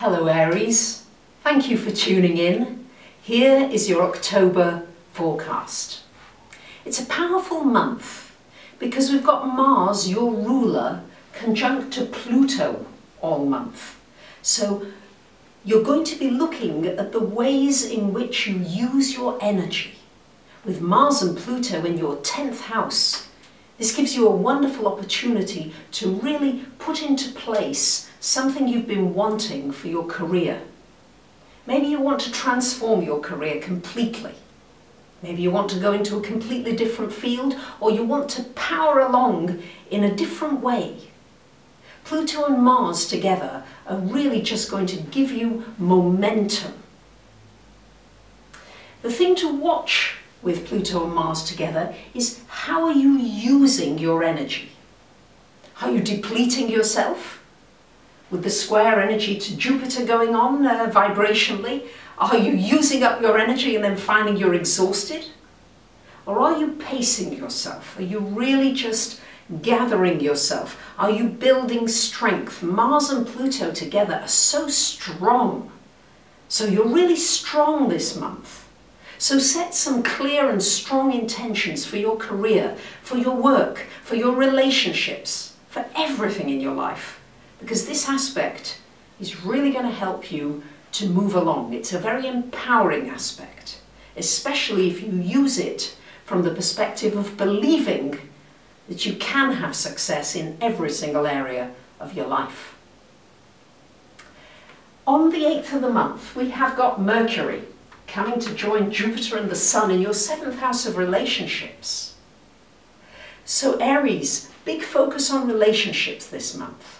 Hello Aries, thank you for tuning in. Here is your October forecast. It's a powerful month because we've got Mars, your ruler, conjunct to Pluto all month. So you're going to be looking at the ways in which you use your energy. With Mars and Pluto in your 10th house, this gives you a wonderful opportunity to really put into place something you've been wanting for your career. Maybe you want to transform your career completely. Maybe you want to go into a completely different field, or you want to power along in a different way. Pluto and Mars together are really just going to give you momentum. The thing to watch with Pluto and Mars together is, how are you using your energy? Are you depleting yourself? With the square energy to Jupiter going on vibrationally, are you using up your energy and then finding you're exhausted? Or are you pacing yourself? Are you really just gathering yourself? Are you building strength? Mars and Pluto together are so strong. So you're really strong this month. So set some clear and strong intentions for your career, for your work, for your relationships, for everything in your life. Because this aspect is really going to help you to move along. It's a very empowering aspect, especially if you use it from the perspective of believing that you can have success in every single area of your life. On the 8th of the month, we have got Mercury coming to join Jupiter and the Sun in your 7th house of relationships. So Aries, big focus on relationships this month.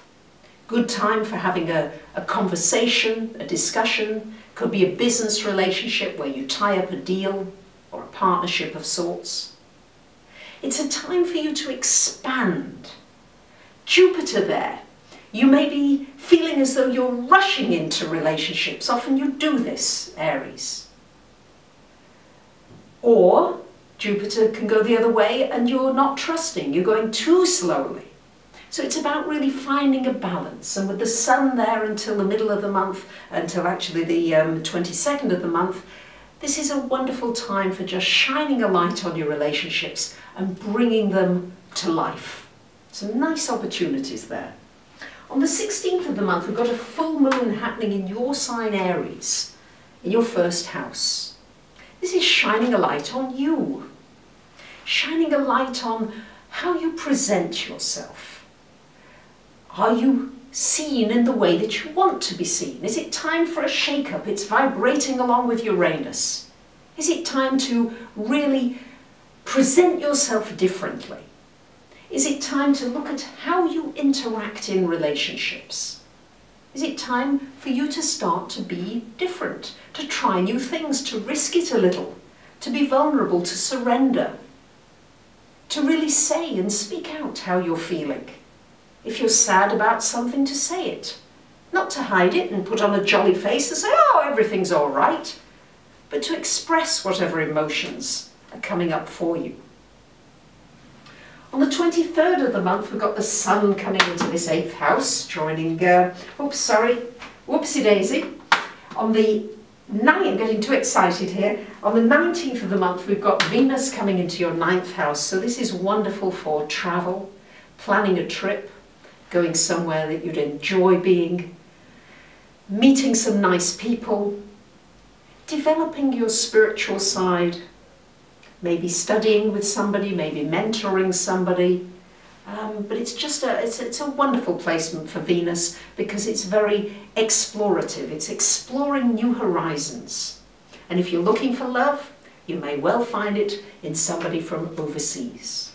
Good time for having a conversation, a discussion. Could be a business relationship where you tie up a deal or a partnership of sorts. It's a time for you to expand. Jupiter there. You may be feeling as though you're rushing into relationships. Often you do this, Aries. Or Jupiter can go the other way and you're not trusting. You're going too slowly. So it's about really finding a balance, and with the Sun there until the middle of the month, until actually the 22nd of the month, this is a wonderful time for just shining a light on your relationships and bringing them to life. Some nice opportunities there. On the 16th of the month, we've got a full moon happening in your sign Aries, in your 1st house. This is shining a light on you, shining a light on how you present yourself. Are you seen in the way that you want to be seen? Is it time for a shake-up? It's vibrating along with Uranus. Is it time to really present yourself differently? Is it time to look at how you interact in relationships? Is it time for you to start to be different, to try new things, to risk it a little, to be vulnerable, to surrender, to really say and speak out how you're feeling? If you're sad about something, to say it. Not to hide it and put on a jolly face and say, oh, everything's all right. But to express whatever emotions are coming up for you. On the 23rd of the month, we've got the Sun coming into this 8th house, joining, whoopsie daisy. On the 9th, I'm getting too excited here. On the 19th of the month, we've got Venus coming into your 9th house. So this is wonderful for travel, planning a trip, going somewhere that you'd enjoy being, meeting some nice people, developing your spiritual side, maybe studying with somebody, maybe mentoring somebody. But it's just it's a wonderful placement for Venus because it's very explorative. It's exploring new horizons. And if you're looking for love, you may well find it in somebody from overseas.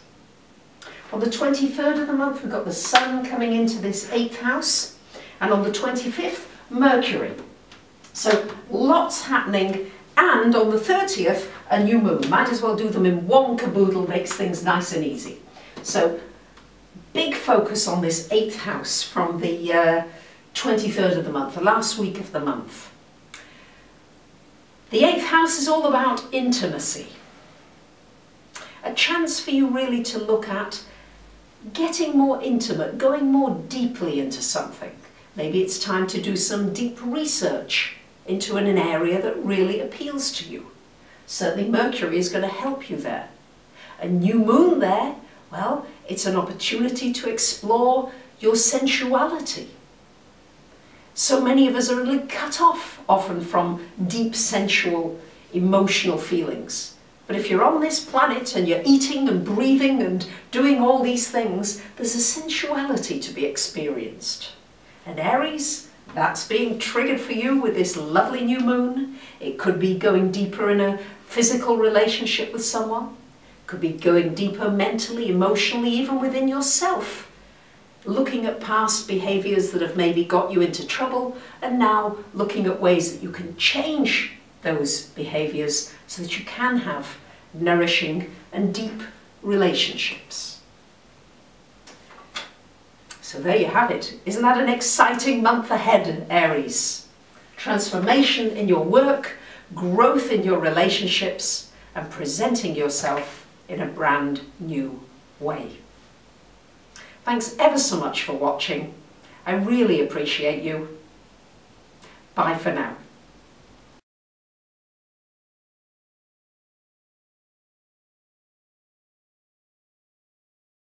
On the 23rd of the month, we've got the Sun coming into this 8th house, and on the 25th, Mercury. So lots happening, and on the 30th, a new moon. Might as well do them in one caboodle, makes things nice and easy. So big focus on this 8th house from the 23rd of the month, the last week of the month. The 8th house is all about intimacy. A chance for you really to look at getting more intimate, going more deeply into something. Maybe it's time to do some deep research into an area that really appeals to you. Certainly Mercury is going to help you there. A new moon there, well, it's an opportunity to explore your sensuality. So many of us are a little cut off often from deep sensual, emotional feelings. But if you're on this planet and you're eating and breathing and doing all these things, there's a sensuality to be experienced. And Aries, that's being triggered for you with this lovely new moon. It could be going deeper in a physical relationship with someone. It could be going deeper mentally, emotionally, even within yourself. Looking at past behaviours that have maybe got you into trouble, and now looking at ways that you can change those behaviours so that you can have nourishing and deep relationships. So there you have it. Isn't that an exciting month ahead, Aries? Transformation in your work, growth in your relationships, and presenting yourself in a brand new way. Thanks ever so much for watching. I really appreciate you. Bye for now.